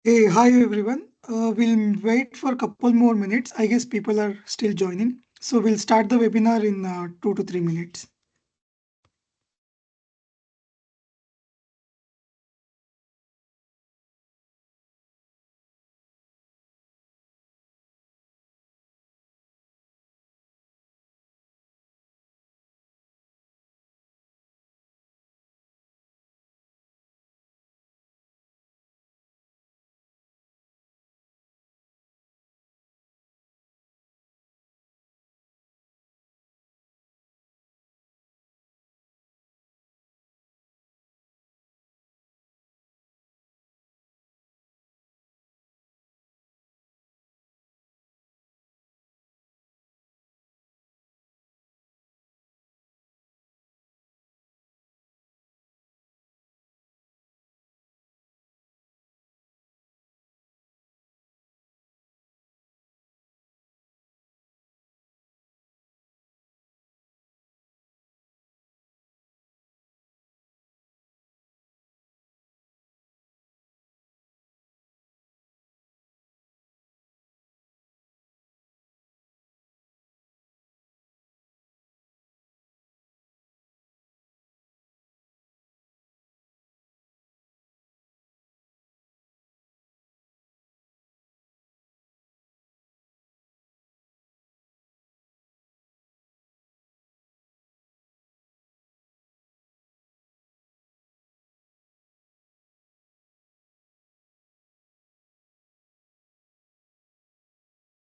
Hey, hi everyone. We'll wait for a couple more minutes. I guess people are still joining. So we'll start the webinar in 2 to 3 minutes.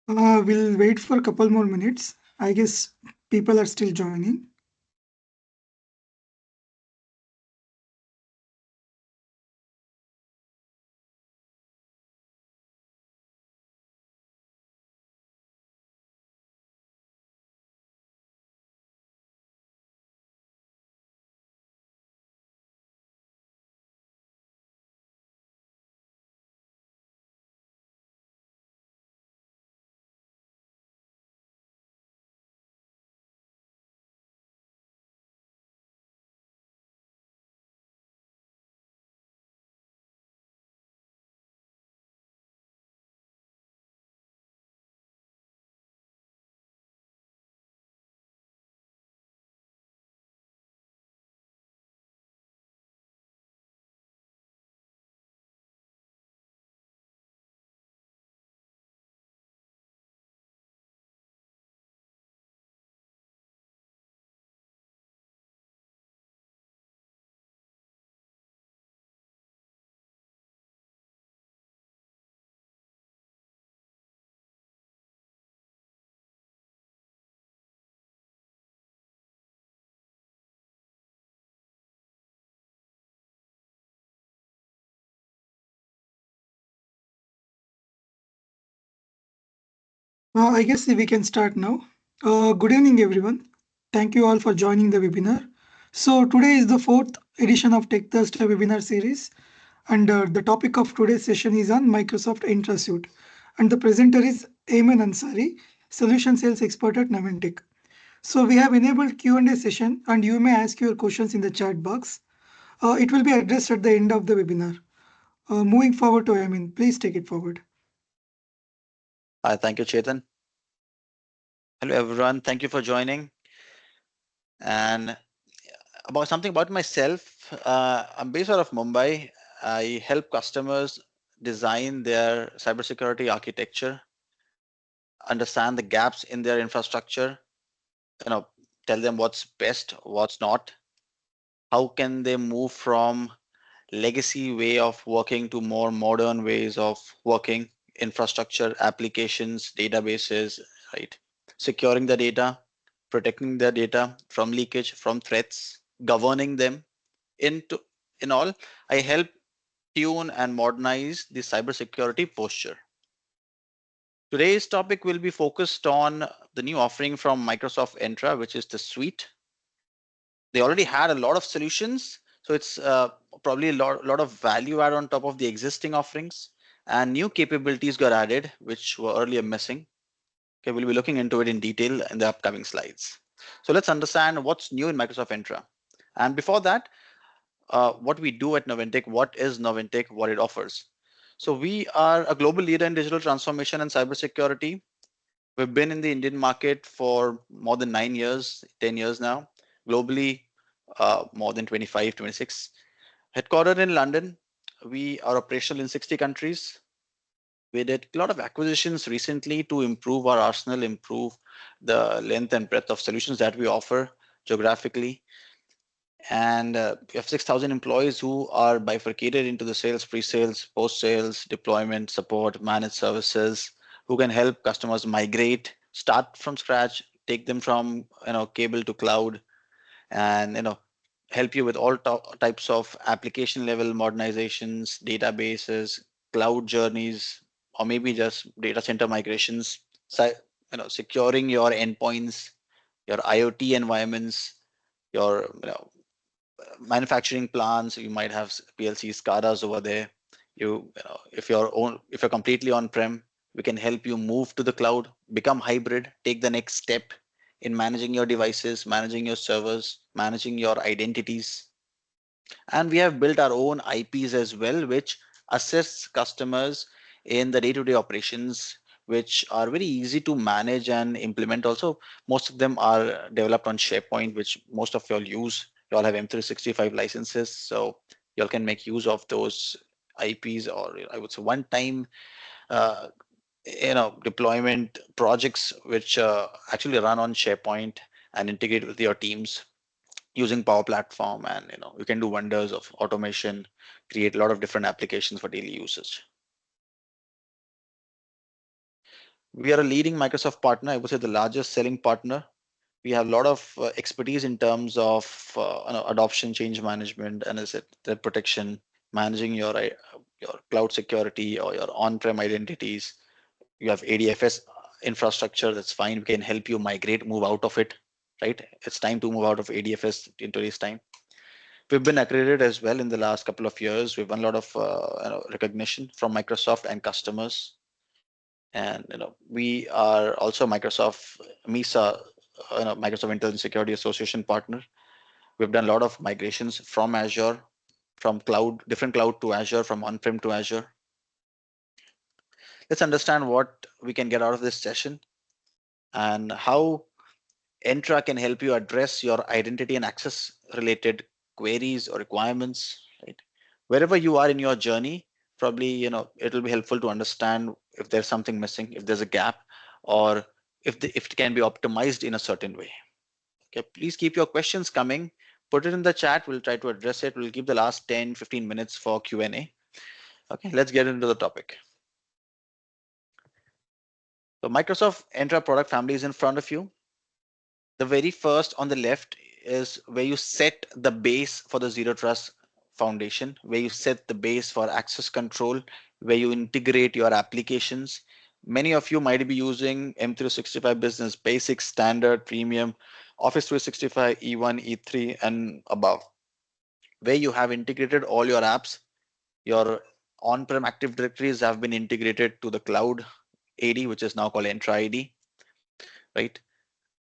We'll wait for a couple more minutes. I guess people are still joining. I guess we can start now. Good evening, everyone. Thank you all for joining the webinar. So today is the fourth edition of Tech Thursday webinar series, and the topic of today's session is on Microsoft Entra suite. And the presenter is Ayman Ansari, Solution Sales Expert at Noventiq. So we have enabled Q&A session, and you may ask your questions in the chat box. It will be addressed at the end of the webinar. Moving forward to Ayman, please take it forward. Hi, thank you, Chetan. Hello, everyone. Thank you for joining. And about something about myself, I'm based out of Mumbai. I help customers design their cybersecurity architecture, understand the gaps in their infrastructure, you know, tell them what's best, what's not. How can they move from legacy way of working to more modern ways of working, infrastructure, applications, databases, right? Securing the data, protecting the data from leakage, from threats, governing them. Into in all, I help tune and modernize the cybersecurity posture. Today's topic will be focused on the new offering from Microsoft Entra, which is the suite. They already had a lot of solutions, so it's probably a lot of value add on top of the existing offerings, and new capabilities got added which were earlier missing. Okay, we'll be looking into it in detail in the upcoming slides. So let's understand what's new in Microsoft Entra. And before that, what we do at Noventiq, what is Noventiq, what it offers. So we are a global leader in digital transformation and cybersecurity. We've been in the Indian market for more than 9 years, 10 years now. Globally, more than 25, 26. Headquartered in London, we are operational in 60 countries. We did a lot of acquisitions recently to improve our arsenal, improve the length and breadth of solutions that we offer geographically. And we have 6,000 employees who are bifurcated into the sales, pre-sales, post-sales, deployment, support, managed services, who can help customers migrate, start from scratch, take them from cable to cloud, and help you with all types of application level modernizations, databases, cloud journeys, or maybe just data center migrations, securing your endpoints, your IoT environments, your manufacturing plants. You might have PLC SCADAs over there. If you're completely on-prem, we can help you move to the cloud, become hybrid, take the next step in managing your devices, managing your servers, managing your identities. And we have built our own IPs as well, which assists customers in the day-to-day operations, which are very easy to manage and implement. Also, most of them are developed on SharePoint, which most of y'all use. Y'all have M365 licenses, so y'all can make use of those IPs, or I would say one-time uh, deployment projects which actually run on SharePoint and integrate with your teams using Power Platform. And you can do wonders of automation, create a lot of different applications for daily usage. We are a leading Microsoft partner. I would say the largest selling partner. We have a lot of expertise in terms of adoption, change management, and as I said, threat protection, managing your cloud security or your on-prem identities. You have ADFS infrastructure. That's fine. We can help you migrate, move out of it. Right? It's time to move out of ADFS in today's time. We've been accredited as well in the last couple of years. We've won a lot of recognition from Microsoft and customers. And we are also Microsoft MISA, Microsoft Intelligent Security Association partner. We've done a lot of migrations from Azure, from cloud, different cloud to Azure, from on-prem to Azure. Let's understand what we can get out of this session and how Entra can help you address your identity and access related queries or requirements, right? Wherever you are in your journey, probably, it'll be helpful to understand if there's something missing, if there's a gap, or if it can be optimized in a certain way. Okay, please keep your questions coming. Put it in the chat. We'll try to address it. We'll keep the last 10, 15 minutes for Q&A. Okay, let's get into the topic. So Microsoft Entra product family is in front of you. The very first on the left is where you set the base for the zero trust foundation, where you set the base for access control, where you integrate your applications. Many of you might be using M365 Business Basic, Standard, Premium, Office 365, E1, E3, and above, where you have integrated all your apps. Your on-prem Active Directories have been integrated to the cloud AD, which is now called Entra ID, right?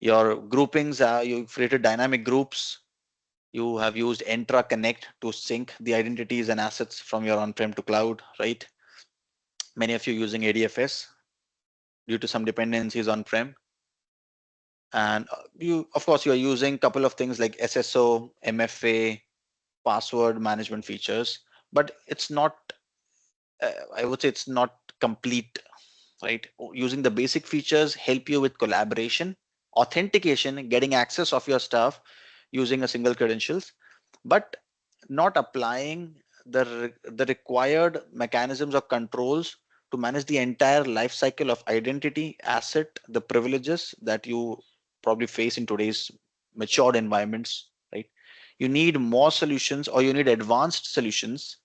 Your groupings are, you've created dynamic groups. You have used Entra Connect to sync the identities and assets from your on-prem to cloud, right? Many of you using ADFS due to some dependencies on-prem. And of course, you are using a couple of things like SSO, MFA, password management features, but it's not, I would say it's not complete, right? Using the basic features help you with collaboration, authentication, getting access of your stuff using a single credentials, but not applying the required mechanisms or controls to manage the entire life cycle of identity, asset, the privileges that you probably face in today's matured environments, right? You need more solutions, or you need advanced solutions,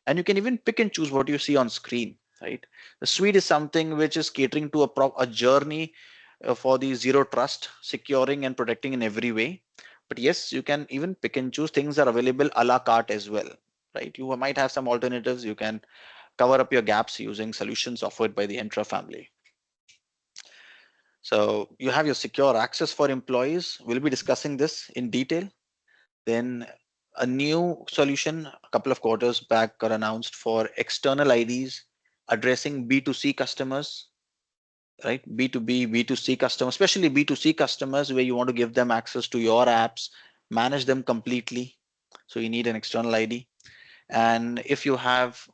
and you can even pick and choose what you see on screen, right? The suite is something which is catering to a journey for the zero trust, securing and protecting in every way. But yes, you can even pick and choose. Things are available a la carte as well, right? You might have some alternatives. You can cover up your gaps using solutions offered by the Entra family. So you have your secure access for employees. We'll be discussing this in detail. Then a new solution a couple of quarters back got announced for external IDs, addressing B2C customers, right? B2B, B2C customers, especially B2C customers where you want to give them access to your apps, manage them completely. So you need an external ID. And if you have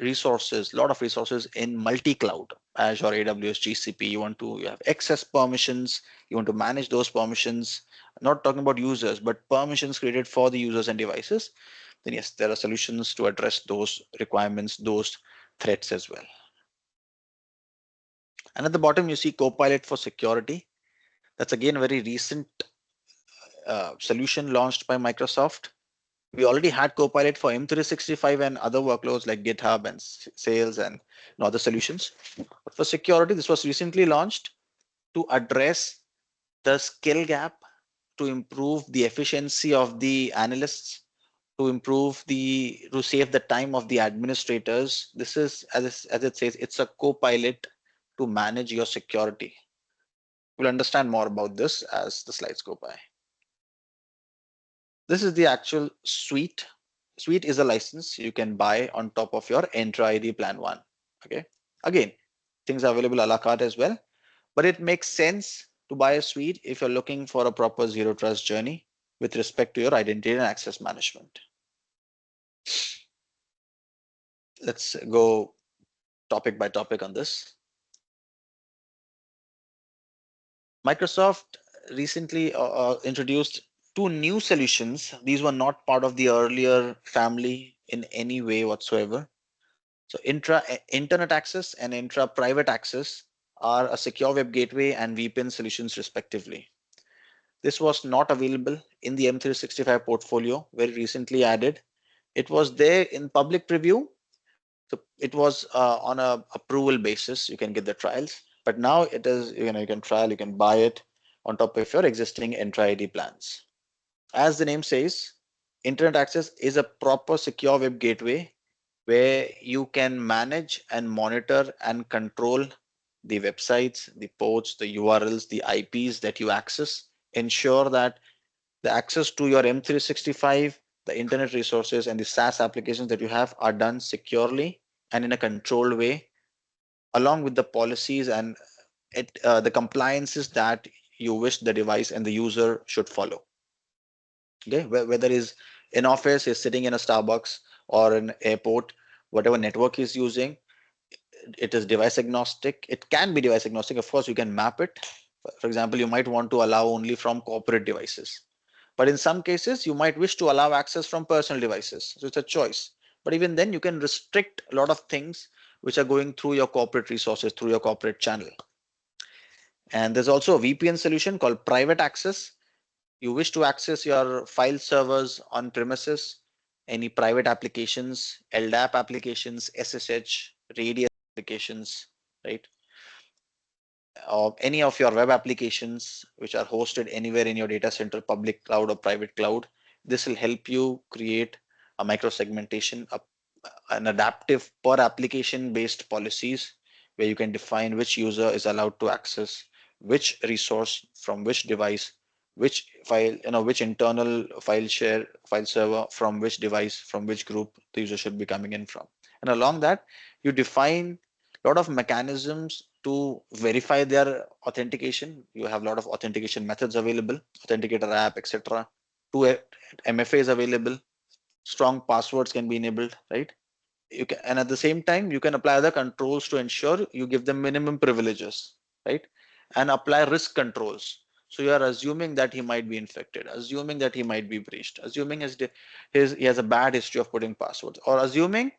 resources, a lot of resources in multi-cloud, Azure, AWS, GCP, you have excess permissions, you want to manage those permissions, not talking about users, but permissions created for the users and devices, then yes, there are solutions to address those requirements, those threats as well. And at the bottom, you see Copilot for security. That's again a very recent solution launched by Microsoft. We already had Copilot for M365 and other workloads like GitHub and Sales and other solutions. But for security, this was recently launched to address the skill gap, to improve the efficiency of the analysts, to save the time of the administrators. This is, as it says, it's a Copilot to manage your security. We'll understand more about this as the slides go by. This is the actual suite. Suite is a license you can buy on top of your Entra ID Plan 1. Okay. Again, things are available a la carte as well, but it makes sense to buy a suite if you're looking for a proper zero trust journey with respect to your identity and access management. Let's go topic by topic on this. Microsoft recently introduced two new solutions. These were not part of the earlier family in any way whatsoever. So internet access and intra private access are a secure web gateway and VPN solutions respectively. This was not available in the M365 portfolio, very recently added. It was there in public preview. So it was on a approval basis. You can get the trials, but now it is, you can trial, you can buy it on top of your existing Entra ID plans. As the name says, internet access is a proper secure web gateway where you can manage and monitor and control the websites, the ports, the URLs, the IPs that you access. Ensure that the access to your M365, the internet resources, and the SaaS applications that you have are done securely and in a controlled way, along with the policies and the compliances that you wish the device and the user should follow. Okay, whether is in office, is sitting in a Starbucks or an airport, whatever network is using, it is device agnostic. It can be device agnostic. Of course, you can map it. For example, you might want to allow only from corporate devices. But in some cases, you might wish to allow access from personal devices. So it's a choice. But even then, you can restrict a lot of things which are going through your corporate resources, through your corporate channel. And there's also a VPN solution called private access. You wish to access your file servers on premises, any private applications, LDAP applications, SSH, radius applications, right? Or any of your web applications which are hosted anywhere in your data center, public cloud or private cloud. This will help you create a micro-segmentation, an adaptive per application based policies where you can define which user is allowed to access which resource from which device, which file, which internal file server from which device, from which group the user should be coming in from. And along that, you define a lot of mechanisms to verify their authentication. You have a lot of authentication methods available, authenticator app, etc. Two MFA is available. Strong passwords can be enabled, right? You can, and at the same time, you can apply other controls to ensure you give them minimum privileges, right? And apply risk controls. So you are assuming that he might be infected, assuming that he might be breached, assuming he has a bad history of putting passwords, or assuming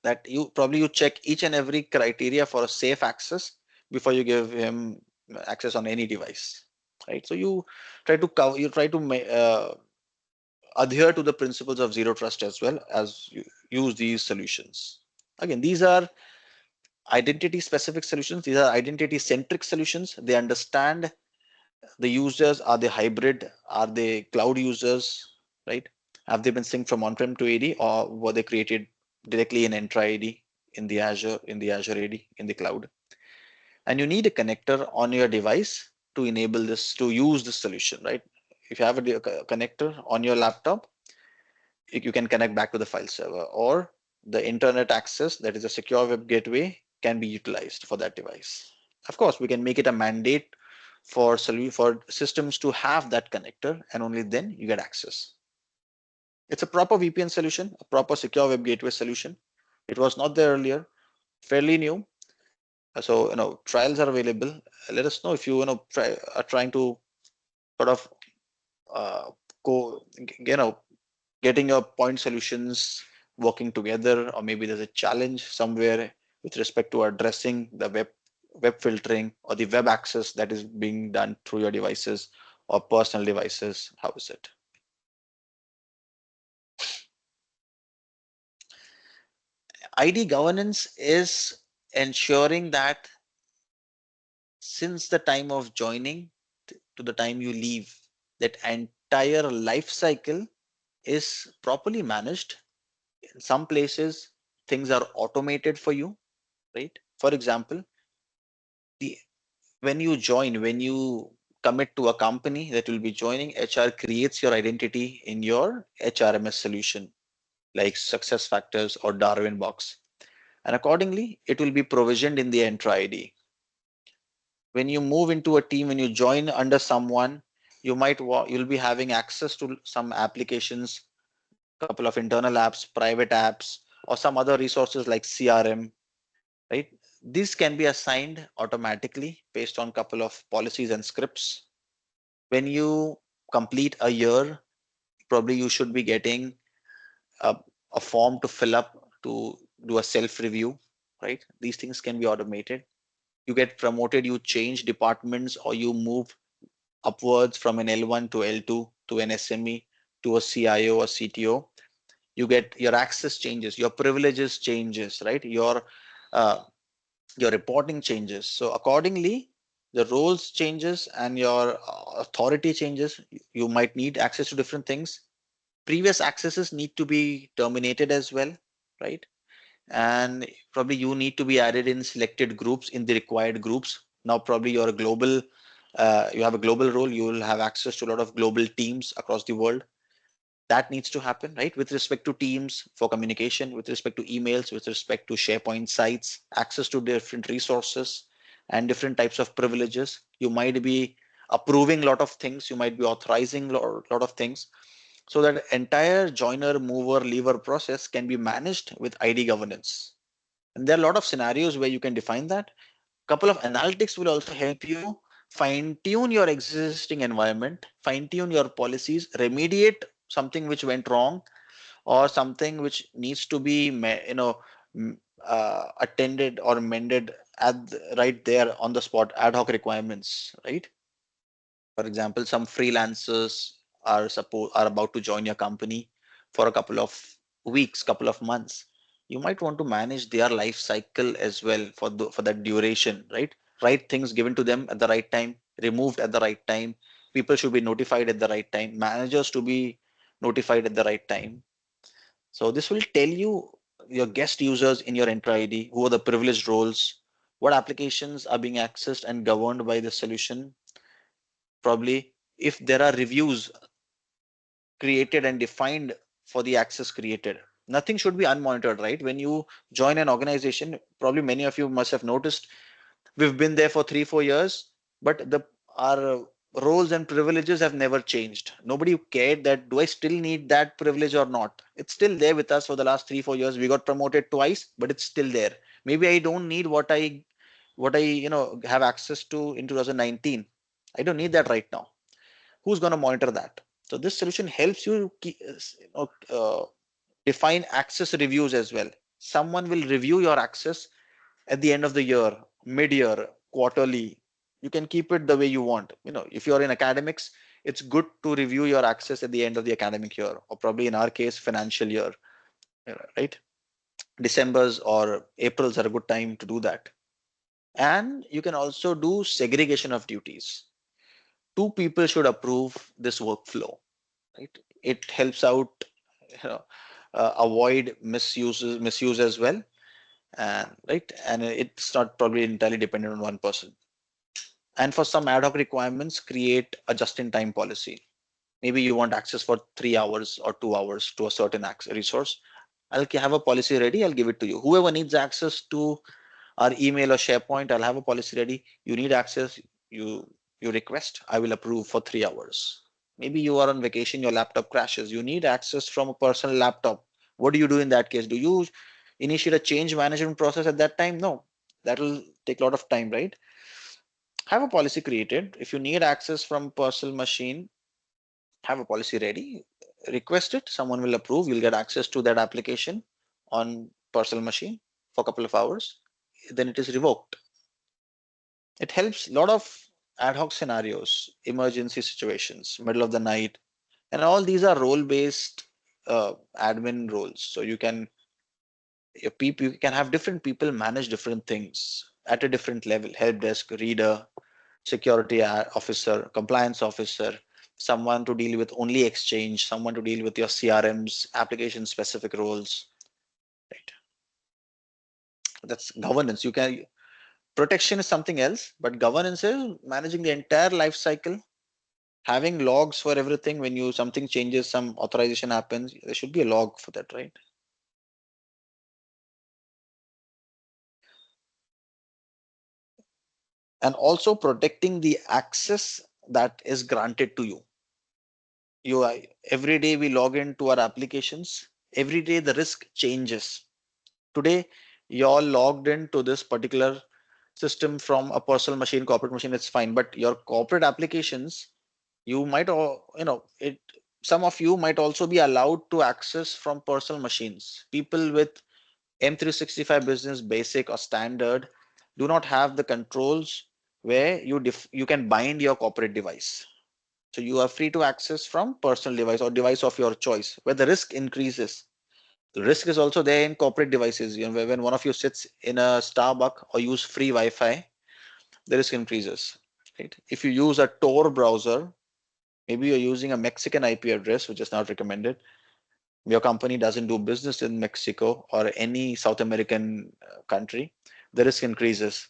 that you check each and every criteria for a safe access before you give him access on any device, right? So you try to adhere to the principles of zero trust as well as you use these solutions. Again, these are identity specific solutions. These are identity centric solutions. They understand the users. Are they hybrid? Are they cloud users, right? Have they been synced from on-prem to AD, or were they created directly in Entra AD in the Azure AD in the cloud? And you need a connector on your device to enable this, to use this solution, right? If you have a connector on your laptop, you can connect back to the file server, or the internet access, that is a secure web gateway, can be utilized for that device. Of course, we can make it a mandate for systems to have that connector, and only then you get access. It's a proper VPN solution, a proper secure web gateway solution. It was not there earlier, fairly new. So trials are available. Let us know if are trying to sort of uh, go getting your point solutions working together, or maybe there's a challenge somewhere with respect to addressing the web filtering or the web access that is being done through your devices or personal devices. How is it? ID governance is ensuring that since the time of joining to the time you leave, that entire life cycle is properly managed. In some places, things are automated for you, right? For example, the when you commit to a company that will be joining, HR creates your identity in your HRMS solution like Success Factors or Darwin Box, and accordingly, it will be provisioned in the Entra ID. When you move into a team, when you join under someone, you'll be having access to some applications, couple of internal apps, private apps, or some other resources like CRM, right? These can be assigned automatically based on couple of policies and scripts. When you complete a year, probably you should be getting a, a form to fill up to do a self review, right? These things can be automated. You get promoted, you change departments, or you move upwards from an L1 to L2 to an SME to a CIO or CTO. You get your access changes, your privileges changes, right? Uh, your reporting changes. So accordingly, the roles changes and your authority changes. You might need access to different things. Previous accesses need to be terminated as well, right? And probably you need to be added in selected groups in the required groups. Now probably you're a global, you have a global role. You will have access to a lot of global teams across the world. That needs to happen, right? With respect to teams for communication, with respect to emails, with respect to SharePoint sites, access to different resources and different types of privileges. You might be approving a lot of things. You might be authorizing a lot of things. So that entire joiner, mover, leaver process can be managed with ID governance. And there are a lot of scenarios where you can define that. Couple of analytics will also help you fine tune your existing environment, fine tune your policies, remediate something which went wrong or something which needs to be attended or mended right there on the spot, ad hoc requirements, right? For example, some freelancers are about to join your company for a couple of weeks, couple of months. You might want to manage their life cycle as well for that duration, right? Right things given to them at the right time, removed at the right time. People should be notified at the right time. Managers to be notified at the right time. So this will tell you your guest users in your Entra ID, who are the privileged roles, what applications are being accessed and governed by the solution. Probably if there are reviews created and defined for the access created, nothing should be unmonitored, right? When you join an organization, probably many of you must have noticed, we've been there for 3-4 years, but the our roles and privileges have never changed. Nobody cared that do I still need that privilege or not. It's still there with us for the last 3-4 years. We got promoted twice, but it's still there. Maybe I don't need what I have access to in 2019. I don't need that right now. Who's going to monitor that? So this solution helps you define access reviews as well. Someone will review your access at the end of the year, mid-year, quarterly. You can keep it the way you want. If you're in academics, it's good to review your access at the end of the academic year, or probably in our case, financial year, right? December's or April's are a good time to do that. And you can also do segregation of duties. Two people should approve this workflow, right? It helps out, you know, avoid misuse as well, and right, and it's not probably entirely dependent on one person. And for some ad hoc requirements, create a just-in-time policy. Maybe you want access for 3 hours or 2 hours to a certain resource. have a policy ready. I'll give it to you. Whoever needs access to our email or SharePoint, I'll have a policy ready. You need access, you you request, I will approve for 3 hours. Maybe you are on vacation, your laptop crashes. You need access from a personal laptop. What do you do in that case? Do you initiate a change management process at that time? No, that will take a lot of time, right? Have a policy created. If you need access from personal machine, have a policy ready. Request it. Someone will approve. You'll get access to that application on personal machine for a couple of hours. Then it is revoked. It helps a lot of ad hoc scenarios, emergency situations, middle of the night, and all these are role-based admin roles. So you can have different people manage different things at a different level: help desk, reader, security officer, compliance officer, someone to deal with only Exchange, someone to deal with your CRMs, application specific roles. Right. That's governance. You can Protection is something else, but governance is managing the entire life cycle, having logs for everything. When you something changes, some authorization happens, there should be a log for that, right? And also protecting the access that is granted to you. Every day we log into our applications. Every day the risk changes. Today, you all logged into this particular system from a personal machine, corporate machine. It's fine, but your corporate applications, you might, some of you might also be allowed to access from personal machines. People with M365 business basic or standard do not have the controls where you can bind your corporate device. So you are free to access from personal device or device of your choice, where the risk increases. The risk is also there in corporate devices. When one of you sits in a Starbucks or use free Wi-Fi, the risk increases. Right? If you use a Tor browser, maybe you're using a Mexican IP address, which is not recommended. Your company doesn't do business in Mexico or any South American country, the risk increases.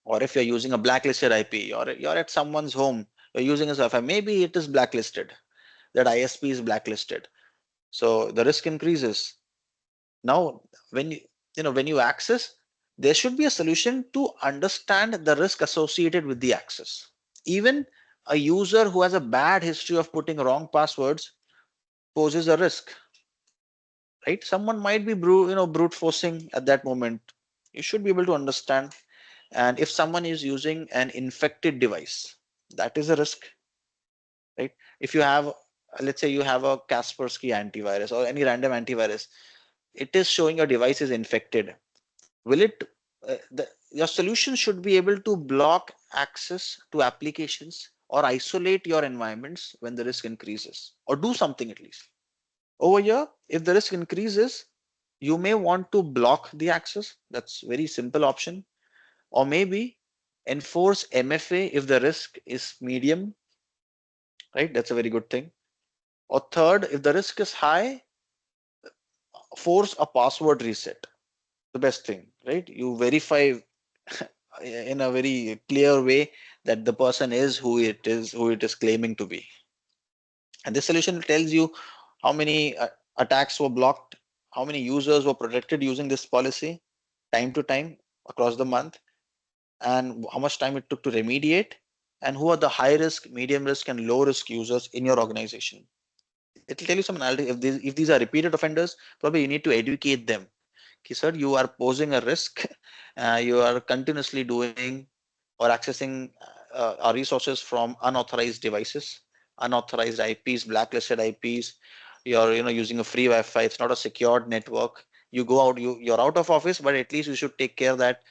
Or if you're using a blacklisted IP, or you're at someone's home, you're using a Wi-Fi, maybe it is blacklisted. That ISP is blacklisted. So the risk increases. Now, when you access, there should be a solution to understand the risk associated with the access. Even a user who has a bad history of putting wrong passwords poses a risk, right? Someone might be brute forcing at that moment. You should be able to understand. And if someone is using an infected device, that is a risk, right? If you have, let's say you have a Kaspersky antivirus or any random antivirus, it is showing your device is infected. Will it your solution should be able to block access to applications or isolate your environments when the risk increases, or do something at least. Over here, if the risk increases, you may want to block the access. That's very simple option. Or maybe enforce MFA if the risk is medium, right? That's a very good thing. Or third, if the risk is high, force a password reset. The best thing, right? You verify in a very clear way that the person is who it is claiming to be. And this solution tells you how many attacks were blocked, how many users were protected using this policy, time to time across the month, and how much time it took to remediate, and who are the high risk, medium risk, and low risk users in your organization. It will tell you some analytics. If these are repeated offenders, probably you need to educate them. Okay, sir, you are posing a risk. You are continuously doing or accessing our resources from unauthorized devices, unauthorized IPs, blacklisted IPs. You're using a free Wi-Fi. It's not a secured network. You go out, you're out of office, but at least you should take care that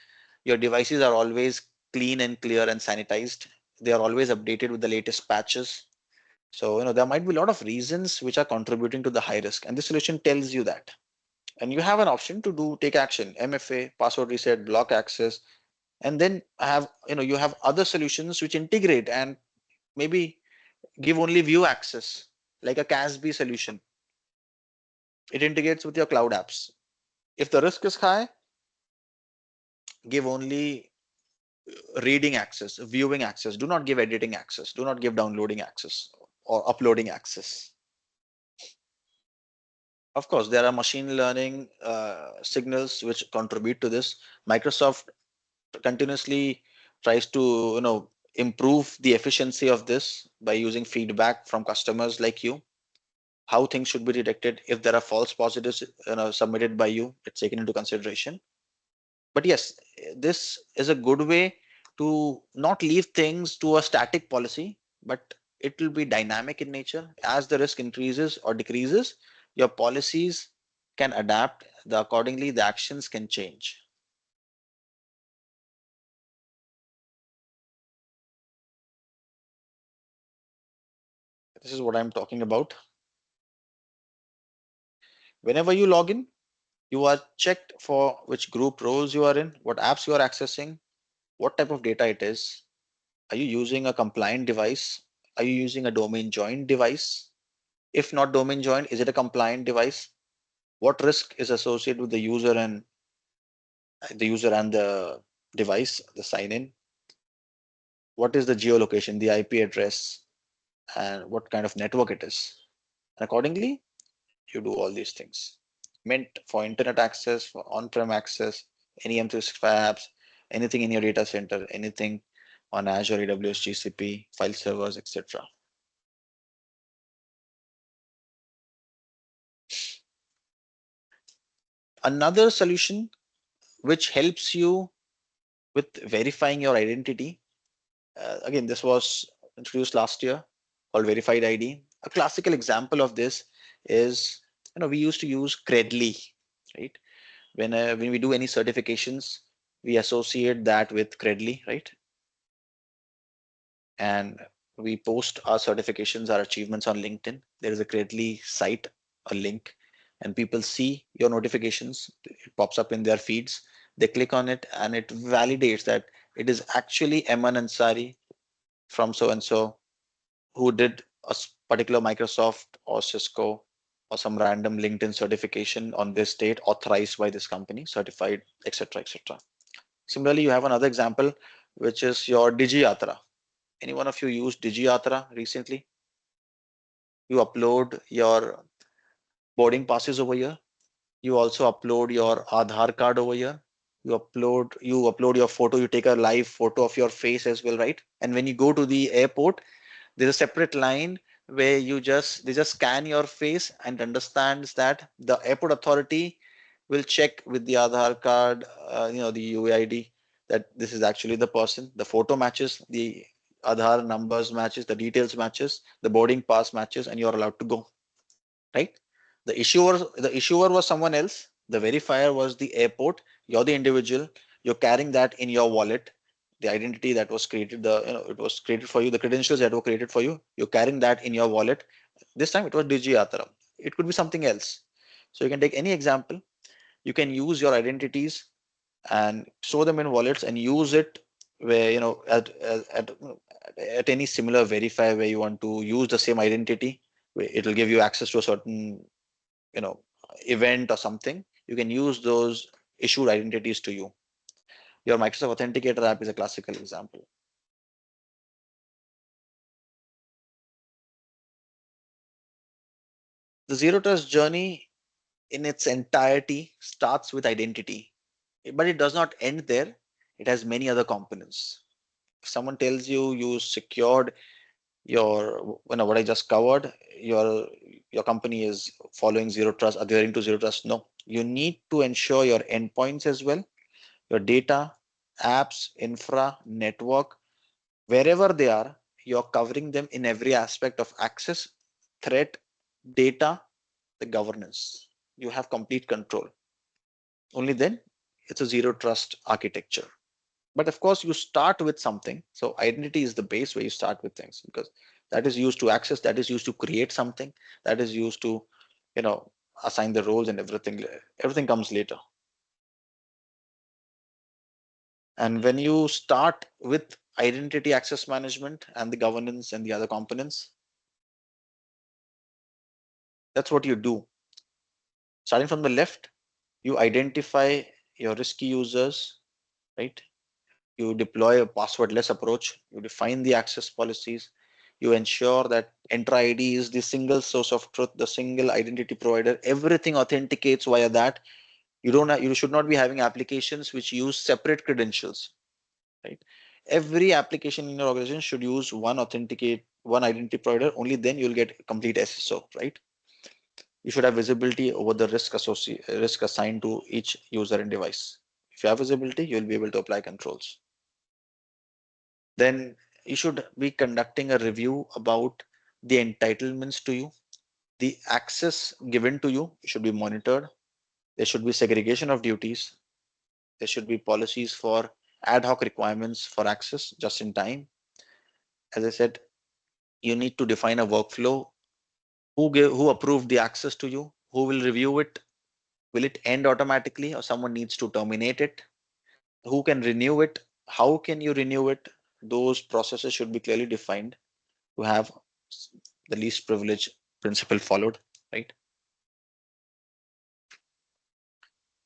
your devices are always clean and clear and sanitized. They are always updated with the latest patches. So there might be a lot of reasons which are contributing to the high risk, and this solution tells you that. And you have an option to take action: MFA, password reset, block access. And then you have other solutions which integrate and maybe give only view access, like a CASB solution. It integrates with your cloud apps. If the risk is high, give only reading access, viewing access. Do not give editing access. Do not give downloading access or uploading access. Of course, there are machine learning signals which contribute to this. Microsoft continuously tries to improve the efficiency of this by using feedback from customers like you, how things should be detected. If there are false positives submitted by you, it's taken into consideration. But yes, this is a good way to not leave things to a static policy, but it will be dynamic in nature. As the risk increases or decreases, your policies can adapt. Accordingly, the actions can change. This is what I'm talking about. Whenever you log in, you are checked for which group roles you are in, what apps you are accessing, what type of data it is. Are you using a compliant device? Are you using a domain joined device? If not domain joined, is it a compliant device? What risk is associated with the device, the sign in? What is the geolocation, the IP address, and what kind of network it is? And accordingly, you do all these things. Meant for internet access, for on-prem access, any M365 apps, anything in your data center, anything on Azure, AWS, GCP, file servers, etc. Another solution which helps you with verifying your identity. Again, this was introduced last year, called verified ID. A classical example of this is, we used to use Credly, right? When we do any certifications, we associate that with Credly, right? And we post our certifications, our achievements on LinkedIn. There is a Credly site, a link, and people see your notifications. It pops up in their feeds. They click on it, and it validates that it is actually Eman Ansari from so and so who did a particular Microsoft or Cisco or some random LinkedIn certification on this date, authorized by this company, certified, etc., etc. Similarly, you have another example, which is your DigiYatra. Any one of you used DigiYatra recently? You upload your boarding passes over here. You also upload your Aadhaar card over here. You upload your photo. You take a live photo of your face as well, right? And when you go to the airport, there's a separate line where they just scan your face and understands that the airport authority will check with the Aadhaar card, the UAID, that this is actually the person. The photo matches, the Aadhaar numbers matches, the details matches, the boarding pass matches, and you're allowed to go, right? The issuer was someone else. The verifier was the airport. You're the individual. You're carrying that in your wallet. The identity that was created, it was created for you. The credentials that were created for you, you're carrying that in your wallet. This time it was DigiYatra. It could be something else. So you can take any example. You can use your identities and store them in wallets and use it where at any similar verifier where you want to use the same identity. It'll give you access to a certain you know event or something. You can use those issued identities to you. Your Microsoft Authenticator app is a classical example. The zero trust journey in its entirety starts with identity, but it does not end there. It has many other components. If someone tells you you secured your what I just covered, your company is following zero trust, adhering to zero trust. No, you need to ensure your endpoints as well, your data, apps, infra, network, wherever they are, you're covering them in every aspect of access, threat, data, the governance. You have complete control. Only then it's a zero trust architecture. But of course, you start with something. So identity is the base where you start with things, because that is used to access, that is used to create something, that is used to, you know, assign the roles and everything. Everything comes later. And when you start with identity access management and the governance and the other components, that's what you do. Starting from the left, you identify your risky users, right? You deploy a passwordless approach. You define the access policies. You ensure that Entra ID is the single source of truth, the single identity provider. Everything authenticates via that. You should not be having applications which use separate credentials, right? Every application in your organization should use one identity provider. Only then you'll get complete SSO, right? You should have visibility over the risk assigned to each user and device. If you have visibility, you'll be able to apply controls. Then you should be conducting a review about the entitlements to you. The access given to you should be monitored. There should be segregation of duties. There should be policies for ad hoc requirements for access just in time. As I said, you need to define a workflow. Who approved the access to you? Who will review it? Will it end automatically or someone needs to terminate it? Who can renew it? How can you renew it? Those processes should be clearly defined to have the least privilege principle followed, right?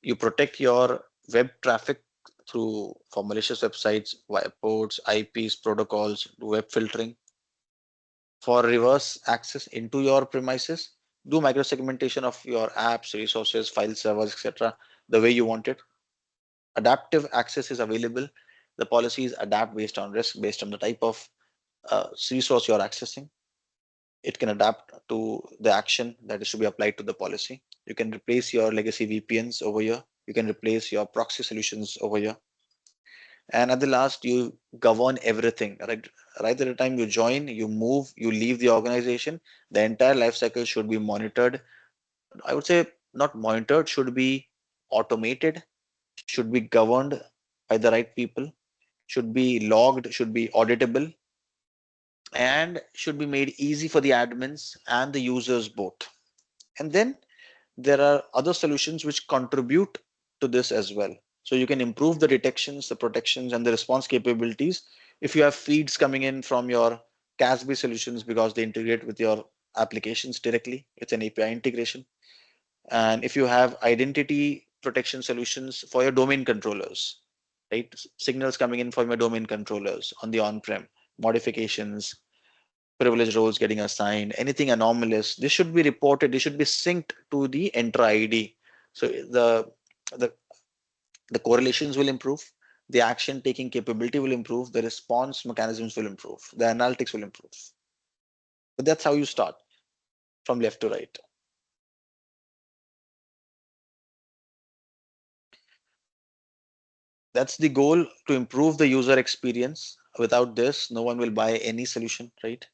You protect your web traffic through for malicious websites via ports, IPs, protocols, web filtering. For reverse access into your premises, do microsegmentation of your apps, resources, file servers, etc. the way you want it. Adaptive access is available. The policies adapt based on risk, based on the type of resource you're accessing. It can adapt to the action that is to be applied to the policy. You can replace your legacy VPNs over here. You can replace your proxy solutions over here. And at the last, you govern everything. Right at the time you join, you move, you leave the organization, the entire life cycle should be monitored. I would say not monitored, should be automated, should be governed by the right people, should be logged, should be auditable, and should be made easy for the admins and the users both. And then there are other solutions which contribute to this as well. So you can improve the detections, the protections, and the response capabilities if you have feeds coming in from your CASB solutions because they integrate with your applications directly. It's an API integration. And if you have identity protection solutions for your domain controllers, right? Signals coming in from your domain controllers on the on-prem, modifications, privileged roles getting assigned, anything anomalous, this should be reported, this should be synced to the Entra ID. So the the correlations will improve, the action taking capability will improve, the response mechanisms will improve, the analytics will improve. But that's how you start from left to right. That's the goal, to improve the user experience. Without this, no one will buy any solution, right?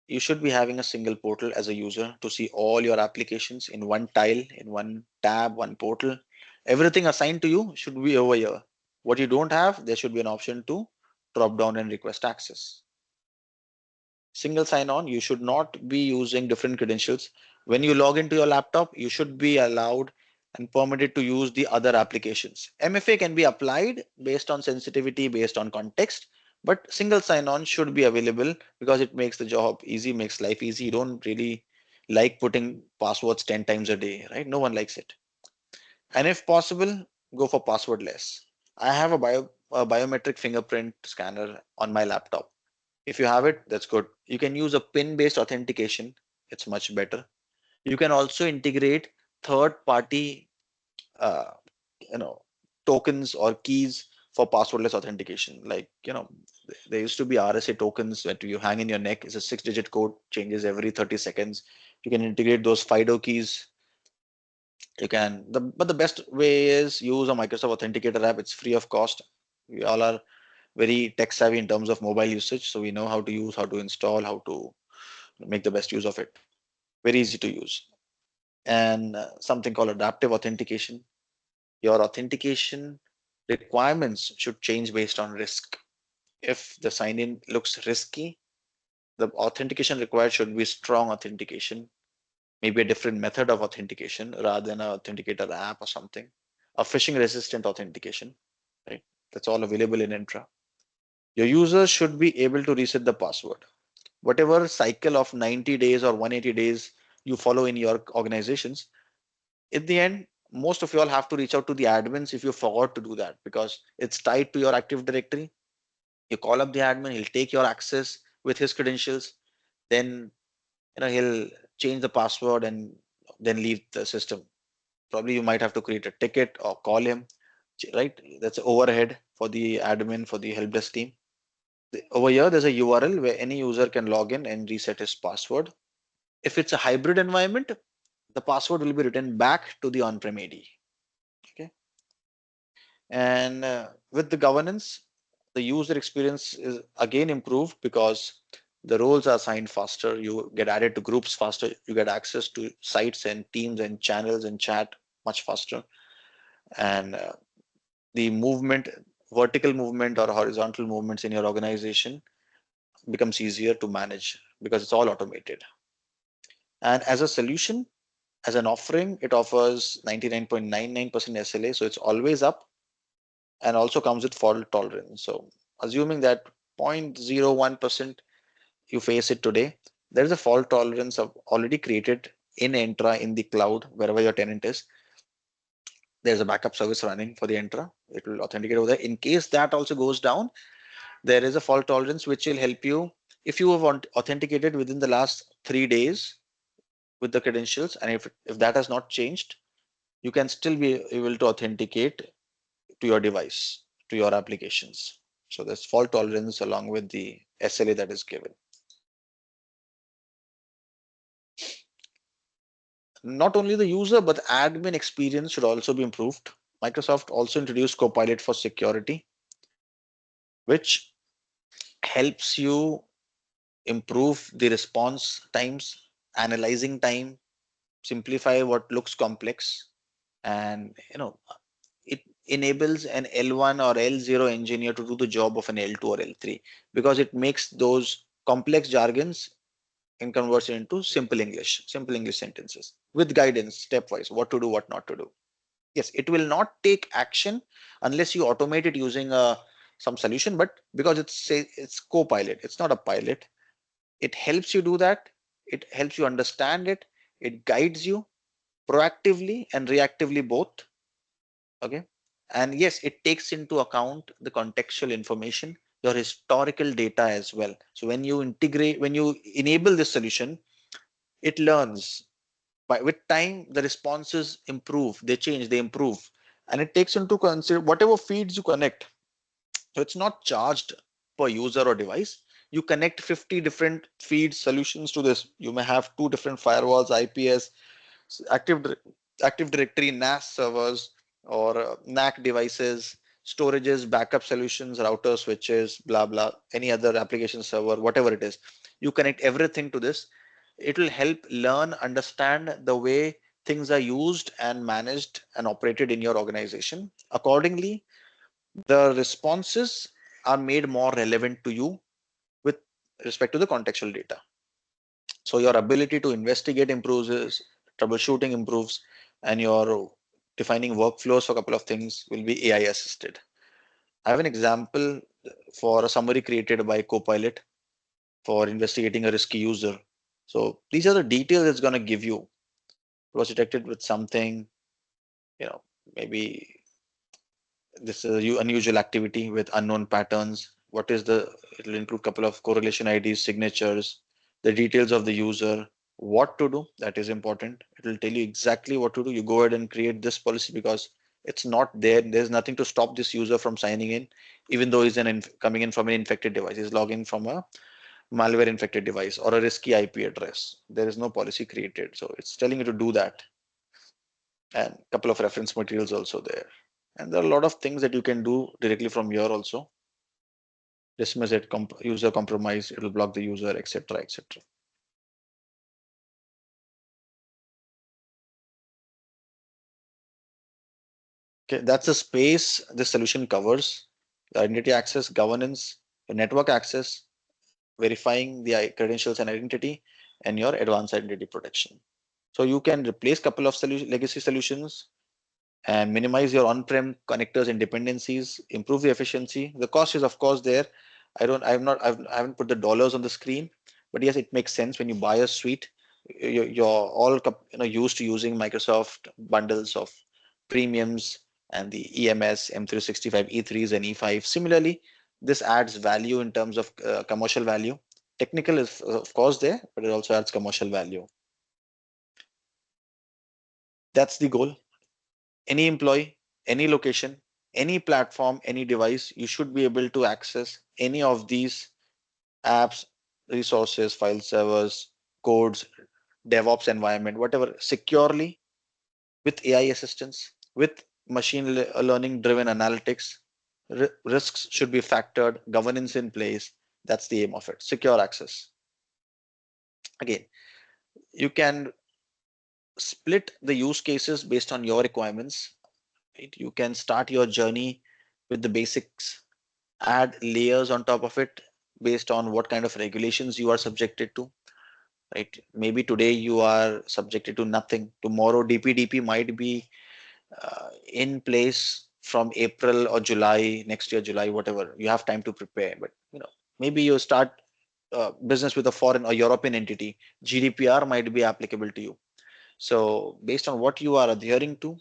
You should be having a single portal as a user to see all your applications in one tile, in one tab, one portal. Everything assigned to you should be over here. What you don't have, there should be an option to drop down and request access. Single sign-on, you should not be using different credentials. When you log into your laptop, you should be allowed and permitted to use the other applications. MFA can be applied based on sensitivity, based on context, but single sign-on should be available because it makes the job easy, makes life easy. You don't really like putting passwords 10 times a day, right? No one likes it. And if possible, go for passwordless. I have a biometric fingerprint scanner on my laptop. If you have it, that's good. You can use a pin-based authentication. It's much better. You can also integrate third-party, uh, you know, tokens or keys for passwordless authentication. Like, there used to be RSA tokens that you hang in your neck. It's a 6-digit code, changes every 30 seconds. You can integrate those FIDO keys. But the best way is use a Microsoft Authenticator app. It's free of cost. We all are very tech savvy in terms of mobile usage, so we know how to use, how to install, how to make the best use of it. Very easy to use. And something called adaptive authentication. Your authentication requirements should change based on risk. If the sign in looks risky, the authentication required should be strong authentication, maybe a different method of authentication rather than an authenticator app or something. A phishing resistant authentication, right? That's all available in Entra. Your users should be able to reset the password. Whatever cycle of 90 days or 180 days you follow in your organizations, in the end, most of you all have to reach out to the admins if you forgot to do that because it's tied to your Active Directory. You call up the admin, he'll take your access, with his credentials, then he'll change the password and then leave the system. Probably you might have to create a ticket or call him, right? That's overhead for the admin, for the help desk team. Over here, there's a URL where any user can log in and reset his password. If it's a hybrid environment, the password will be written back to the on-prem AD. Okay. And with the governance, the user experience is again improved because the roles are assigned faster. You get added to groups faster. You get access to sites and teams and channels and chat much faster. And the movement, vertical movement or horizontal movements in your organization becomes easier to manage because it's all automated. And as a solution, as an offering, it offers 99.99% SLA, so it's always up, and also comes with fault tolerance. So assuming that 0.01% you face it today, there is a fault tolerance of already created in Entra in the cloud wherever your tenant is. There's a backup service running for the Entra. It will authenticate over there. In case that also goes down, there is a fault tolerance which will help you if you have authenticated within the last 3 days with the credentials, and if that has not changed, you can still be able to authenticate to your device, to your applications. So there's fault tolerance along with the SLA that is given. Not only the user, but the admin experience should also be improved. Microsoft also introduced Copilot for security, which helps you improve the response times, analyzing time, simplify what looks complex, and it enables an L1 or L0 engineer to do the job of an L2 or L3 because it makes those complex jargons and converts it into simple English sentences with guidance stepwise, what to do, what not to do. Yes, it will not take action unless you automate it using some solution, but because it's co-pilot, it's not a pilot. It helps you do that. It helps you understand it. It guides you proactively and reactively both. Okay. And yes, it takes into account the contextual information, your historical data as well. So when you enable this solution, it learns. With time, the responses improve, they change, they improve. And it takes into consider whatever feeds you connect. So it's not charged per user or device. You connect 50 different feed solutions to this. You may have two different firewalls, IPS, Active Active Directory, NAS servers, or NAC devices, storages, backup solutions, routers, switches, blah blah, any other application server, whatever it is. You connect everything to this. It will help learn, understand the way things are used and managed and operated in your organization. Accordingly, the responses are made more relevant to you with respect to the contextual data. So your ability to investigate improves, troubleshooting improves, and your defining workflows for a couple of things will be AI assisted. I have an example for a summary created by Copilot for investigating a risky user. So these are the details it's going to give you. It was detected with something, you know, maybe this is a unusual activity with unknown patterns. What is the, it'll include a couple of correlation IDs, signatures, the details of the user, what to do. That is important. It will tell you exactly what to do. You go ahead and create this policy because it's not there. There's nothing to stop this user from signing in, even though he's coming in from an infected device. He's logging from a malware infected device or a risky IP address. There is no policy created. So it's telling you to do that. And a couple of reference materials also there. And there are a lot of things that you can do directly from here also. Dismiss it, user compromise, it will block the user, etc. etc. Okay, that's the space this solution covers: the identity access, governance, the network access, verifying the credentials and identity, and your advanced identity protection. So you can replace couple of legacy solutions and minimize your on-prem connectors and dependencies, improve the efficiency. The cost is of course there. I haven't put the dollars on the screen, but yes, it makes sense when you buy a suite. You're all used to using Microsoft bundles of premiums and the EMS, M365, E3s, and E5. Similarly, this adds value in terms of commercial value. Technical is of course there, but it also adds commercial value. That's the goal. Any employee, any location, any platform, any device, you should be able to access any of these apps, resources, file servers, codes, DevOps environment, whatever, securely with AI assistance, with machine learning driven analytics. Risks should be factored, governance in place. That's the aim of it. Secure access. Again, you can split the use cases based on your requirements. Right? You can start your journey with the basics, add layers on top of it based on what kind of regulations you are subjected to. Right? Maybe today you are subjected to nothing. Tomorrow DPDP might be in place from April or July next year, July, whatever. You have time to prepare. But maybe you start business with a foreign or European entity. GDPR might be applicable to you. So based on what you are adhering to,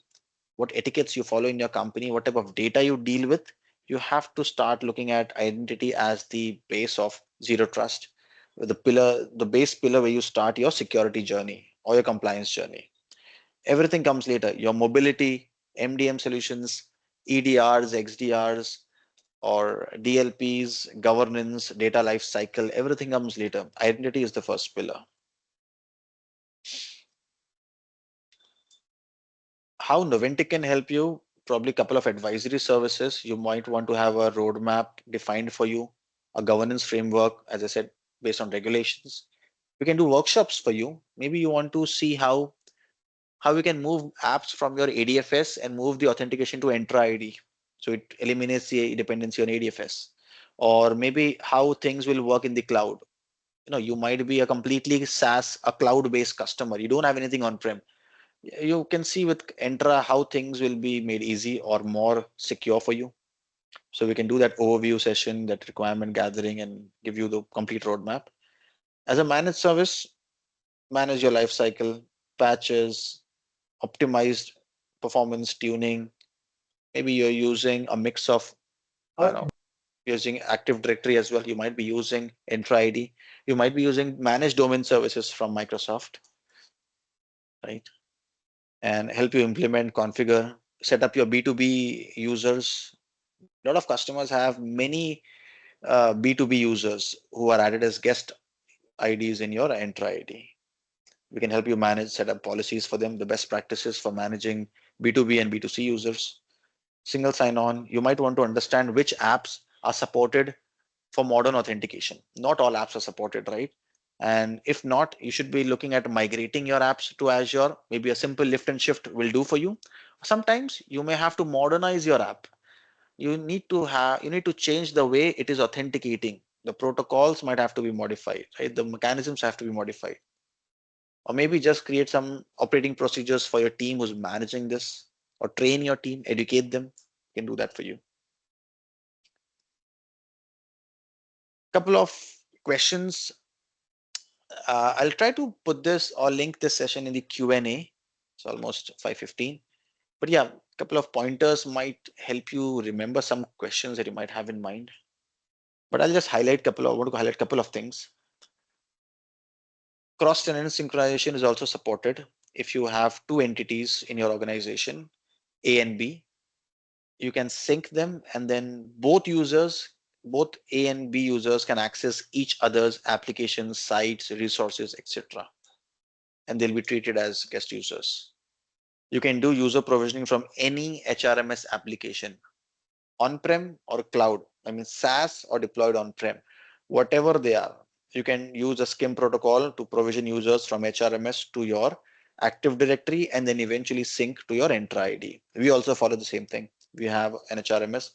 what etiquettes you follow in your company, what type of data you deal with, you have to start looking at identity as the base of zero trust, the pillar, the base pillar where you start your security journey or your compliance journey. Everything comes later. Your mobility, MDM solutions, EDRs, XDRs, or DLPs, governance, data lifecycle, everything comes later. Identity is the first pillar. How Noventiq can help you? Probably a couple of advisory services. You might want to have a roadmap defined for you, a governance framework, as I said, based on regulations. We can do workshops for you. Maybe you want to see how we can move apps from your ADFS and move the authentication to Entra ID. So it eliminates the dependency on ADFS. Or maybe how things will work in the cloud. You might be a completely SaaS, a cloud-based customer. You don't have anything on-prem. You can see with Entra how things will be made easy or more secure for you. So we can do that overview session, that requirement gathering, and give you the complete roadmap. As a managed service, manage your life cycle, patches, optimized performance tuning. Maybe you're using a mix of, I don't know, using Active Directory as well. You might be using Entra ID. You might be using managed domain services from Microsoft, right? And help you implement, configure, set up your B2B users. A lot of customers have many B2B users who are added as guest IDs in your Entra ID. We can help you manage, set up policies for them, the best practices for managing B2B and B2C users. Single sign-on, you might want to understand which apps are supported for modern authentication. Not all apps are supported, right? And if not, you should be looking at migrating your apps to Azure. Maybe a simple lift and shift will do for you. Sometimes you may have to modernize your app. You need to change the way it is authenticating. The protocols might have to be modified, right? The mechanisms have to be modified. Or maybe just create some operating procedures for your team who's managing this, or train your team, educate them. Can do that for you. Couple of questions. I'll try to put this or link this session in the Q&A. It's almost 5:15. But yeah, a couple of pointers might help you remember some questions that you might have in mind. But I'll just I want to highlight a couple of things. Cross-tenant synchronization is also supported. If you have two entities in your organization, A and B, you can sync them, and then both A and B users can access each other's applications, sites, resources, etc. And they'll be treated as guest users. You can do user provisioning from any HRMS application, on-prem or cloud. I mean, SaaS or deployed on-prem, whatever they are. You can use a SCIM protocol to provision users from HRMS to your Active Directory and then eventually sync to your Entra ID. We also follow the same thing. We have an HRMS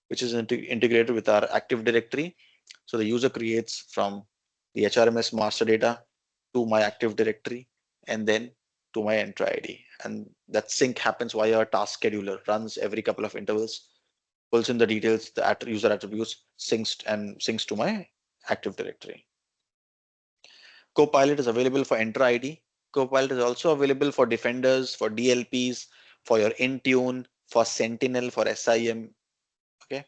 which is integrated with our Active Directory. So the user creates from the HRMS master data to my Active Directory and then to my Entra ID. And that sync happens via a task scheduler, runs every couple of intervals, pulls in the details, the user attributes, syncs to my Active Directory. Copilot is available for Entra ID. Copilot is also available for Defenders, for DLPs, for your Intune, for Sentinel, for SIM. Okay.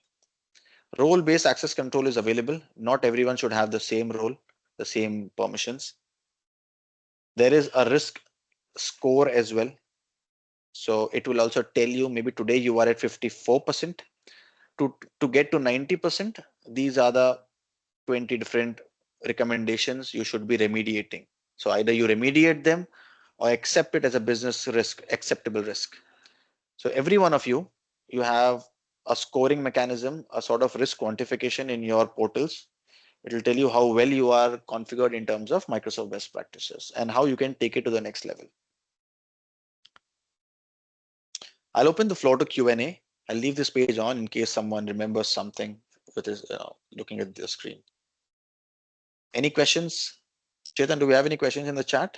Role-based access control is available. Not everyone should have the same role. the same permissions. There is a risk score as well. So it will also tell you maybe today you are at 54%. To get to 90%, these are the 20 different recommendations you should be remediating. So either you remediate them or accept it as a business risk, acceptable risk. So every one of you, you have a scoring mechanism, a sort of risk quantification in your portals. It will tell you how well you are configured in terms of Microsoft best practices and how you can take it to the next level. I'll open the floor to Q&A. I'll leave this page on in case someone remembers something with his, looking at the screen. Any questions? Chetan, do we have any questions in the chat?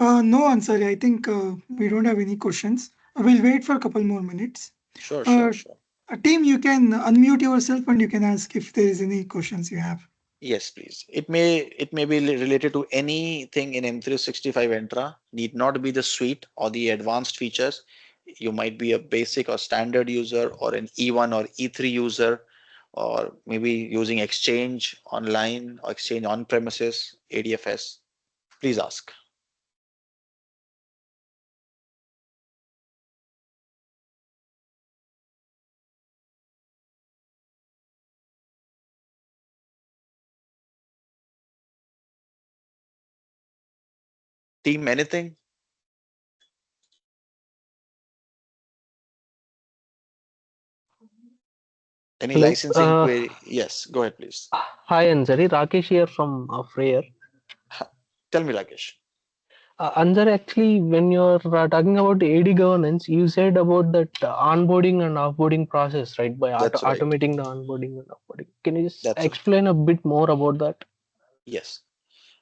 No, Ansari. I think we don't have any questions. We'll wait for a couple more minutes. Sure, sure, Uh, sure. Team, you can unmute yourself and you can ask if there is any questions you have. Yes, please. It may be related to anything in M365 Entra. Need not be the suite or the advanced features. You might be a basic or standard user or an E1 or E3 user, or maybe using Exchange online or Exchange on premises, ADFS. Please ask. Team, anything? Any Hello. licensing query? Yes, go ahead, please. Hi, Anjali. Rakesh here from Freyer. Tell me, Rakesh. Anjali, actually, when you're talking about AD governance, you said about that onboarding and offboarding process, right? By That's right. automating the onboarding and offboarding. Can you just That's right. explain a bit more about that? Yes.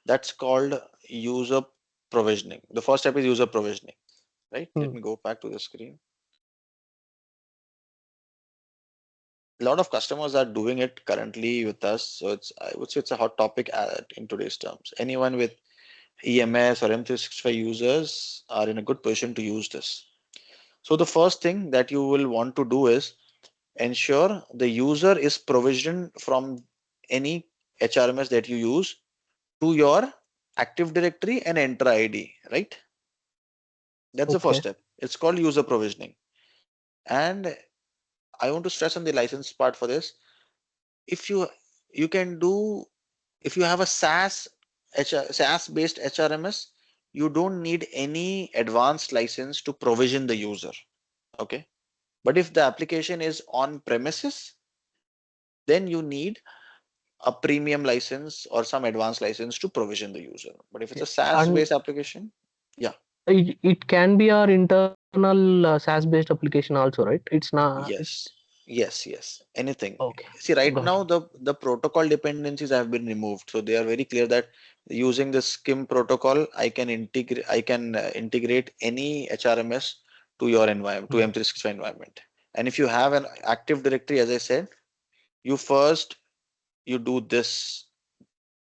That's called user provisioning. The first step is user provisioning, right? Let Hmm. me go back to the screen. A lot of customers are doing it currently with us. So I would say it's a hot topic in today's terms. Anyone with EMS or M365 users are in a good position to use this. So the first thing that you will want to do is ensure the user is provisioned from any HRMS that you use to your Active Directory and Entra ID, right? That's the first Okay. step. It's called user provisioning. And I want to stress on the license part for this. If you can do, if you have a SaaS based HRMS, you don't need any advanced license to provision the user. Okay. But if the application is on premises, then you need a premium license or some advanced license to provision the user. But if it's Okay. a SaaS And based application, yeah, it can be our internal SaaS-based application also, right? It's not. yes, yes, anything. Okay. See, right Got it. now the protocol dependencies have been removed, so they are very clear that using the SCIM protocol, I can integrate any HRMS to your environment, to Hmm. M365 environment. And if you have an Active Directory, as I said, you first you do this.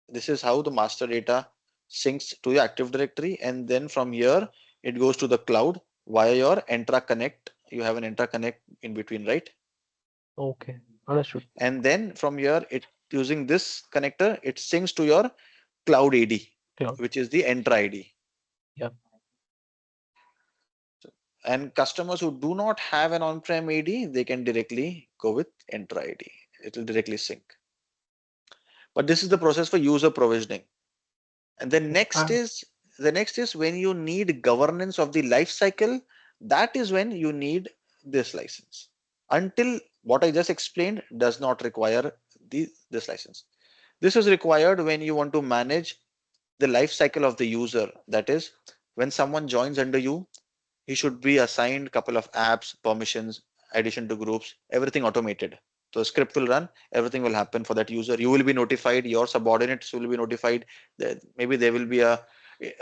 This is how the master data syncs to your Active Directory, and then from here it goes to the cloud via your Entra Connect. You have an Entra Connect in between, right? Okay. Understood. And then from here, it using this connector, it syncs to your cloud ID, Cloud. which is the Entra ID. Yeah. And customers who do not have an on-prem ID, they can directly go with Entra ID. It will directly sync. But this is the process for user provisioning. And Okay. the next is when you need governance of the life cycle, that is when you need this license. Until what I just explained does not require this license. This is required when you want to manage the life cycle of the user. That is, when someone joins under you, he should be assigned a couple of apps, permissions, addition to groups, everything automated. So script will run, everything will happen for that user. You will be notified, your subordinates will be notified. That maybe there will be a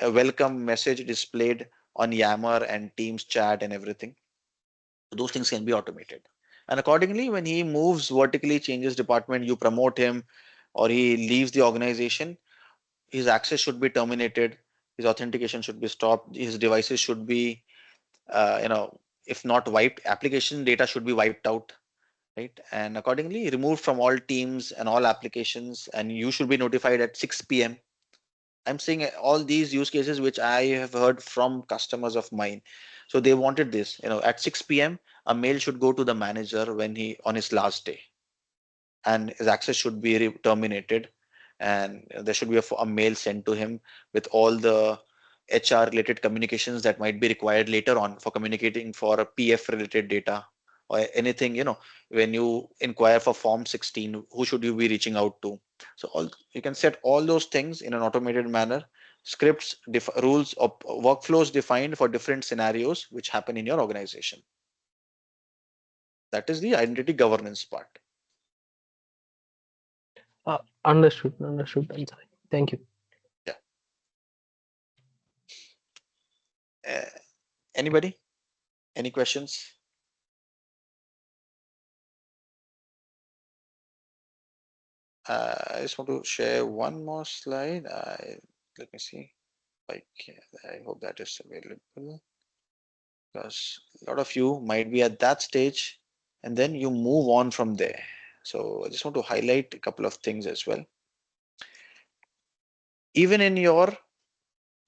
welcome message displayed on Yammer and Teams chat and everything. Those things can be automated. And accordingly, when he moves vertically, changes department, you promote him, or he leaves the organization, his access should be terminated, his authentication should be stopped, his devices should be, if not wiped, application data should be wiped out. right? And accordingly, removed from all teams and all applications, and you should be notified at 6 p.m. I'm seeing all these use cases which I have heard from customers of mine. So they wanted this, at 6 p.m. a mail should go to the manager when he on his last day, and his access should be terminated, and there should be a mail sent to him with all the HR related communications that might be required later on for communicating for a PF related data or anything, when you inquire for form 16, who should you be reaching out to? So all you can set all those things in an automated manner, scripts, rules or workflows defined for different scenarios which happen in your organization. That is the identity governance part. Understood, Ansari. Thank you. Yeah. Uh, Anybody? Any questions? I just want to share one more slide. Let me see. Like, I hope that is available because a lot of you might be at that stage and then you move on from there. So I just want to highlight a couple of things as well. Even in your,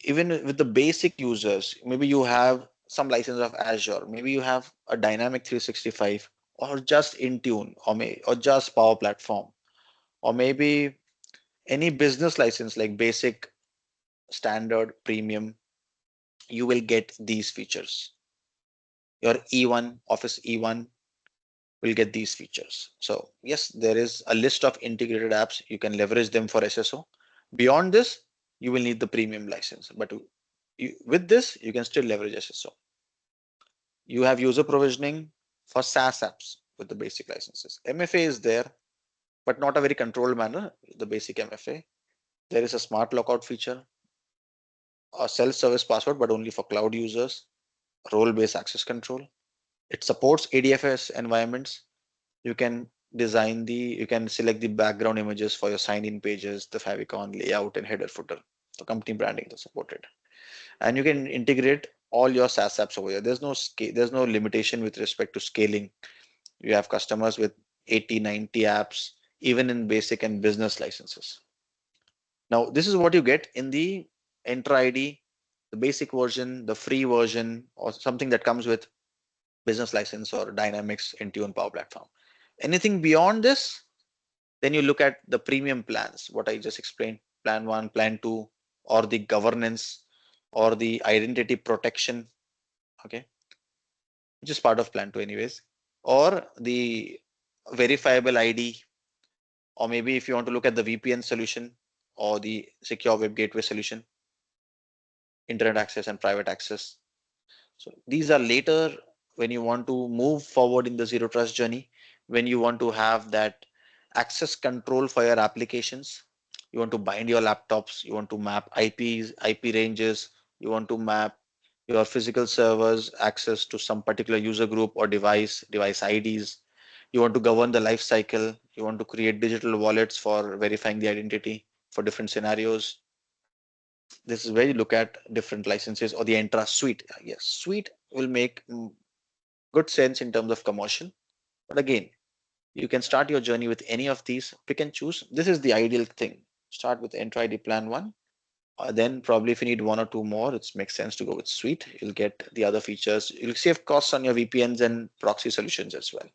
even with the basic users, maybe you have some license of Azure, maybe you have a Dynamic 365 or just Intune or just Power Platform, or maybe any business license like basic, standard, premium, you will get these features. Your E1, Office E1 will get these features. So yes, there is a list of integrated apps. You can leverage them for SSO. Beyond this, you will need the premium license. But with this, you can still leverage SSO. You have user provisioning for SaaS apps with the basic licenses. MFA is there, but not a very controlled manner, the basic MFA. There is a smart lockout feature, a self-service password, but only for cloud users, role-based access control. It supports ADFS environments. You can you can select the background images for your sign-in pages, the favicon layout and header footer. The company branding is supported. And you can integrate all your SaaS apps over here. There's no limitation with respect to scaling. You have customers with 80, 90 apps, even in basic and business licenses. Now, this is what you get in the Entra ID, the basic version, the free version, or something that comes with business license or Dynamics Intune Power Platform. Anything beyond this, then you look at the premium plans, what I just explained, plan one, plan two, or the governance or the identity protection, okay, which is part of plan two anyways, or the verifiable ID, or maybe if you want to look at the VPN solution or the secure web gateway solution, internet access and private access. So these are later when you want to move forward in the zero trust journey, when you want to have that access control for your applications. You want to bind your laptops, you want to map IPs, IP ranges, you want to map your physical servers access to some particular user group or device IDs. You want to govern the life cycle. You want to create digital wallets for verifying the identity for different scenarios. This is where you look at different licenses or the Entra suite. Yes, suite will make good sense in terms of commercial. But again, you can start your journey with any of these. Pick and choose. This is the ideal thing. Start with Entra ID Plan 1. Then probably if you need one or two more, it makes sense to go with suite. You'll get the other features. You'll save costs on your VPNs and proxy solutions as well.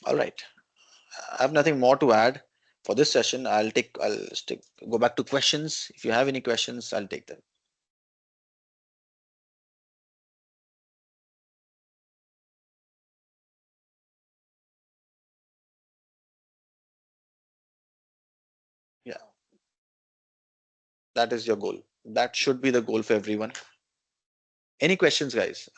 All right. I have nothing more to add for this session. Go back to questions. If you have any questions, I'll take them. Yeah, that is your goal. That should be the goal for everyone. Any questions, guys?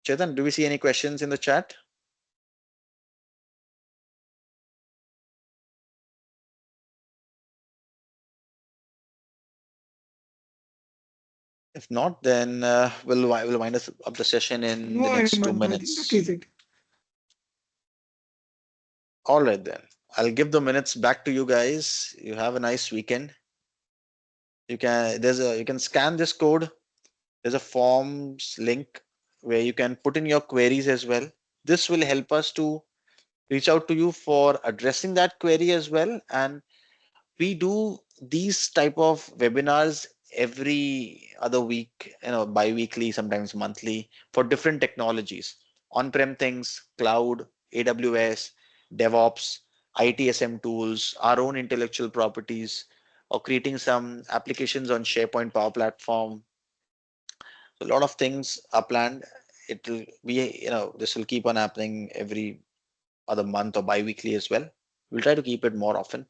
Chetan, do we see any questions in the chat? If not, then we'll wind up the session in the No, next two Hemant, I think that minutes. is it. All right then. I'll give the minutes back to you guys. You have a nice weekend. You can scan this code. There's a forms link where you can put in your queries as well. This will help us to reach out to you for addressing that query as well. And we do these type of webinars every other week, bi-weekly, sometimes monthly, for different technologies: on-prem things, cloud, AWS, DevOps, ITSM tools, our own intellectual properties, or creating some applications on SharePoint Power Platform. So a lot of things are planned. It will be, this will keep on happening every other month or bi-weekly as well. We'll try to keep it more often.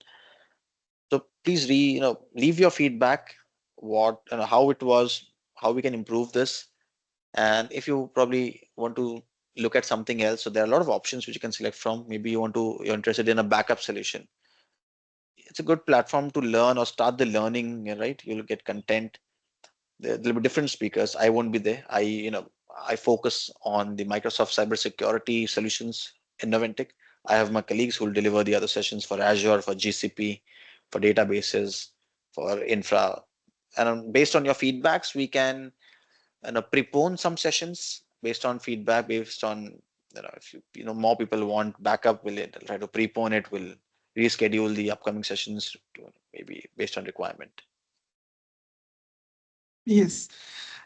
So please leave your feedback, what how it was, how we can improve this, and if you probably want to look at something else. So there are a lot of options which you can select from. Maybe you're interested in a backup solution. It's a good platform to learn or start the learning, right? You'll get content. There'll be different speakers. I won't be there. I focus on the Microsoft cybersecurity solutions in Noventiq. I have my colleagues who will deliver the other sessions for Azure, for GCP, for databases, for infra. And based on your feedbacks, we can prepone some sessions based on feedback, based on if more people want backup, we'll try to prepone it. We'll reschedule the upcoming sessions to maybe based on requirement. Yes.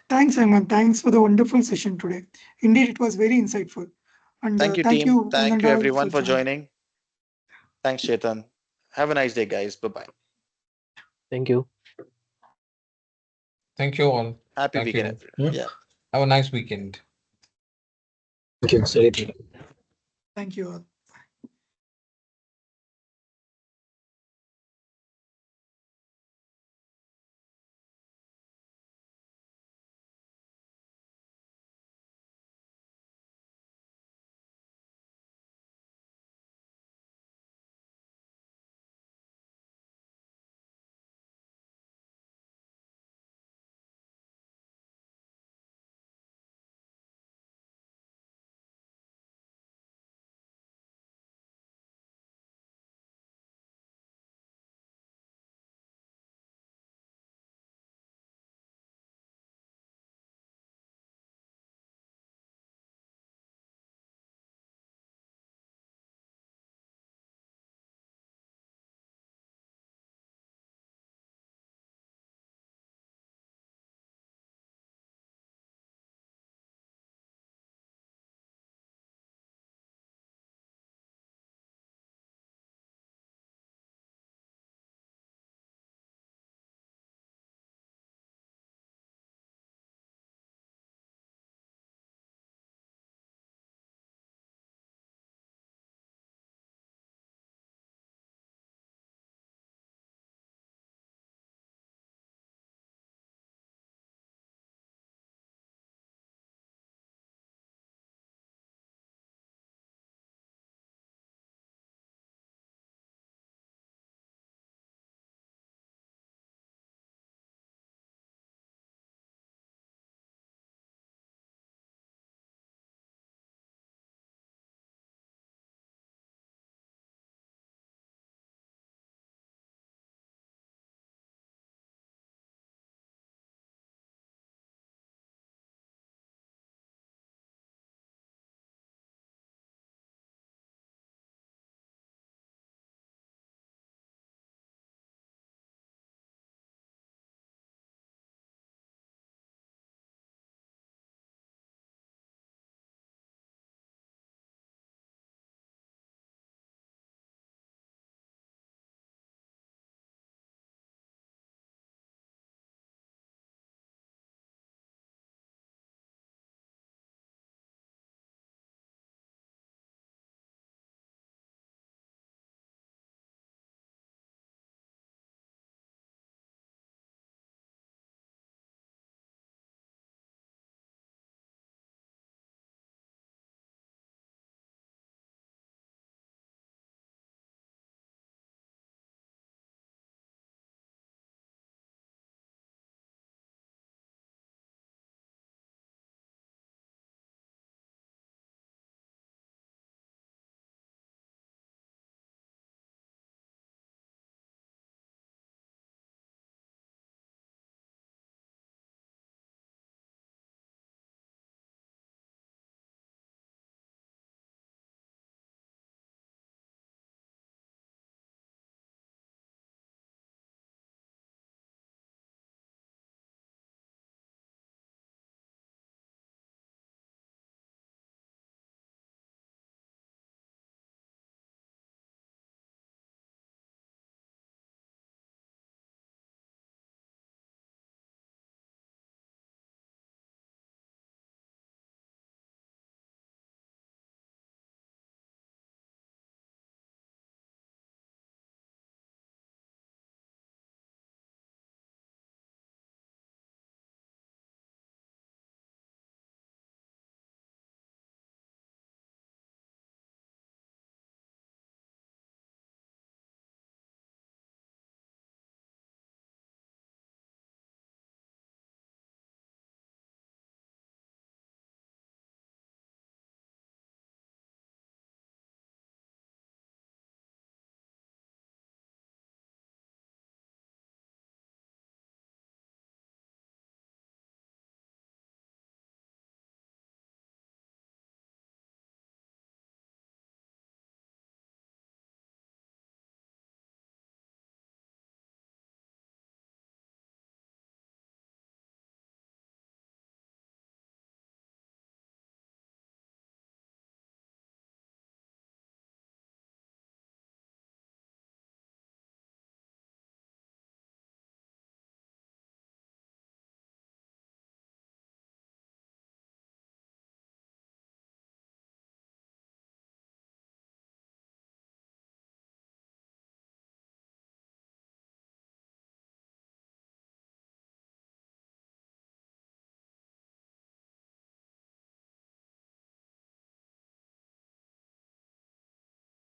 Thanks, Simon. Thanks for the wonderful session today. Indeed, it was very insightful. And Thank you, thank team. you, one Thank and you, all, for everyone, for joining. joining. Thanks, Chetan. Have a nice day, guys. Bye bye. Thank you. Thank you all. Happy Thank weekend, you. everyone. Yeah. Have a nice weekend. Thank you. Same to you. Thank you all.